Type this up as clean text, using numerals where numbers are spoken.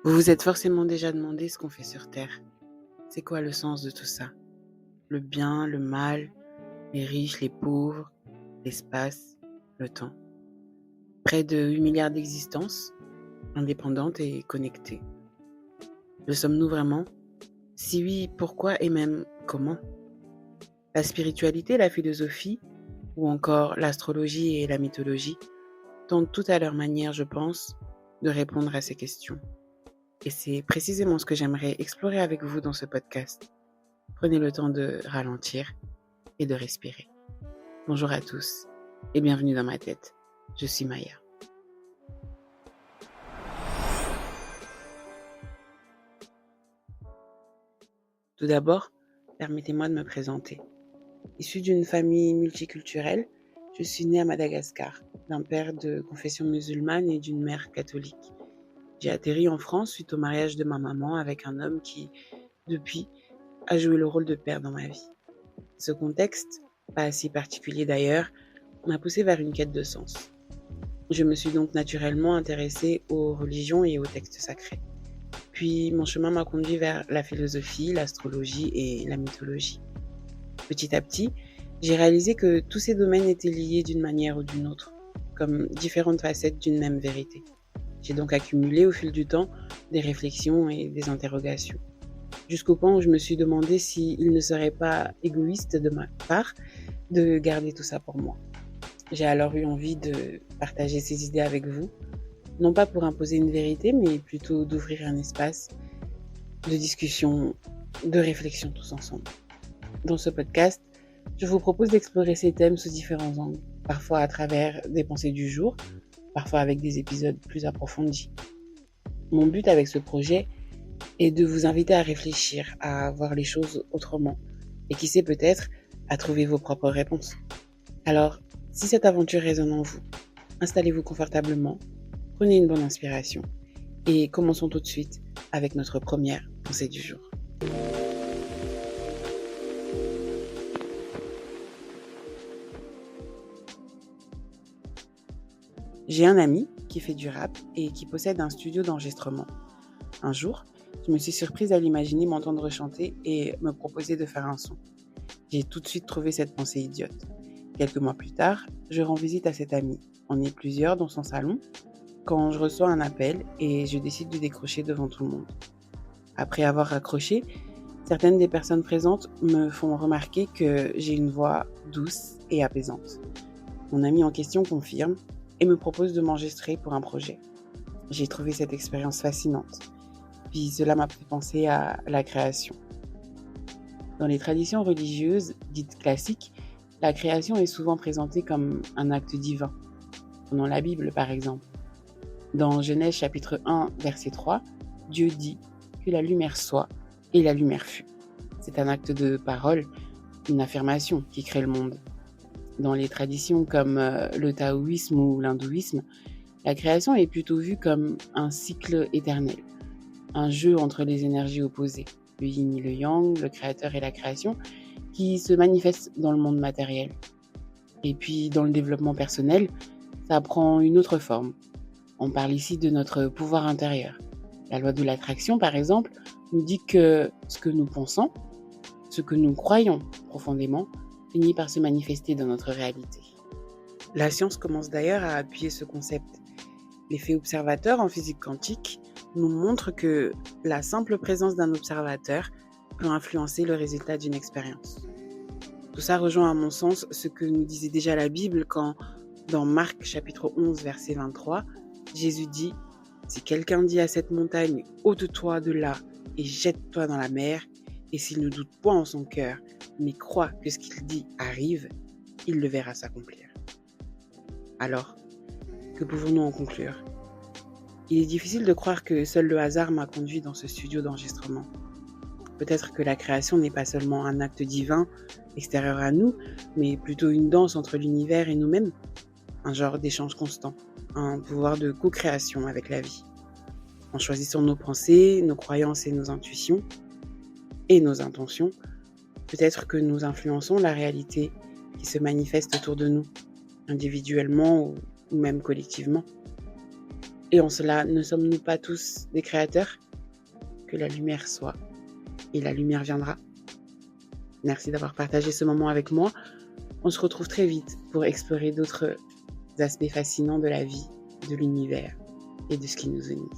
Vous vous êtes forcément déjà demandé ce qu'on fait sur Terre. C'est quoi le sens de tout ça? Le bien, le mal, les riches, les pauvres, l'espace, le temps. Près de 8 milliards d'existences, indépendantes et connectées. Le sommes-nous vraiment? Si oui, pourquoi et même comment? La spiritualité, la philosophie, ou encore l'astrologie et la mythologie tentent toutes à leur manière, je pense, de répondre à ces questions. Et c'est précisément ce que j'aimerais explorer avec vous dans ce podcast. Prenez le temps de ralentir et de respirer. Bonjour à tous et bienvenue dans ma tête. Je suis Maya. Tout d'abord, permettez-moi de me présenter. Issue d'une famille multiculturelle, je suis née à Madagascar, d'un père de confession musulmane et d'une mère catholique. J'ai atterri en France suite au mariage de ma maman avec un homme qui, depuis, a joué le rôle de père dans ma vie. Ce contexte, pas si particulier d'ailleurs, m'a poussée vers une quête de sens. Je me suis donc naturellement intéressée aux religions et aux textes sacrés. Puis mon chemin m'a conduit vers la philosophie, l'astrologie et la mythologie. Petit à petit, j'ai réalisé que tous ces domaines étaient liés d'une manière ou d'une autre, comme différentes facettes d'une même vérité. J'ai donc accumulé au fil du temps des réflexions et des interrogations, jusqu'au point où je me suis demandé s'il ne serait pas égoïste de ma part de garder tout ça pour moi. J'ai alors eu envie de partager ces idées avec vous, non pas pour imposer une vérité, mais plutôt d'ouvrir un espace de discussion, de réflexion tous ensemble. Dans ce podcast, je vous propose d'explorer ces thèmes sous différents angles, parfois à travers des pensées du jour, parfois avec des épisodes plus approfondis. Mon but avec ce projet est de vous inviter à réfléchir, à voir les choses autrement, et qui sait peut-être à trouver vos propres réponses. Alors, si cette aventure résonne en vous, installez-vous confortablement, prenez une bonne inspiration et commençons tout de suite avec notre première pensée du jour. J'ai un ami qui fait du rap et qui possède un studio d'enregistrement. Un jour, je me suis surprise à l'imaginer m'entendre chanter et me proposer de faire un son. J'ai tout de suite trouvé cette pensée idiote. Quelques mois plus tard, je rends visite à cet ami. On est plusieurs dans son salon quand je reçois un appel et je décide de décrocher devant tout le monde. Après avoir raccroché, certaines des personnes présentes me font remarquer que j'ai une voix douce et apaisante. Mon ami en question confirme et me propose de m'enregistrer pour un projet. J'ai trouvé cette expérience fascinante. Puis cela m'a fait penser à la création. Dans les traditions religieuses dites classiques, la création est souvent présentée comme un acte divin. Prenons la Bible par exemple. Dans Genèse chapitre 1, verset 3, Dieu dit que la lumière soit et la lumière fut. C'est un acte de parole, une affirmation qui crée le monde. Dans les traditions comme le taoïsme ou l'hindouisme, la création est plutôt vue comme un cycle éternel, un jeu entre les énergies opposées, le yin et le yang, le créateur et la création, qui se manifestent dans le monde matériel. Et puis dans le développement personnel, ça prend une autre forme. On parle ici de notre pouvoir intérieur. La loi de l'attraction, par exemple, nous dit que ce que nous pensons, ce que nous croyons profondément, finit par se manifester dans notre réalité. La science commence d'ailleurs à appuyer ce concept. L'effet observateur en physique quantique nous montre que la simple présence d'un observateur peut influencer le résultat d'une expérience. Tout ça rejoint à mon sens ce que nous disait déjà la Bible quand, dans Marc chapitre 11 verset 23, Jésus dit « Si quelqu'un dit à cette montagne « ôte-toi de là et jette-toi dans la mer », et s'il ne doute point en son cœur, mais croit que ce qu'il dit arrive, il le verra s'accomplir. » Alors, que pouvons-nous en conclure? Il est difficile de croire que seul le hasard m'a conduit dans ce studio d'enregistrement. Peut-être que la création n'est pas seulement un acte divin, extérieur à nous, mais plutôt une danse entre l'univers et nous-mêmes, un genre d'échange constant, un pouvoir de co-création avec la vie. En choisissant nos pensées, nos croyances et nos intuitions, et nos intentions, peut-être que nous influençons la réalité qui se manifeste autour de nous, individuellement ou même collectivement. Et en cela, ne sommes-nous pas tous des créateurs? Que la lumière soit, et la lumière viendra. Merci d'avoir partagé ce moment avec moi. On se retrouve très vite pour explorer d'autres aspects fascinants de la vie, de l'univers et de ce qui nous unit.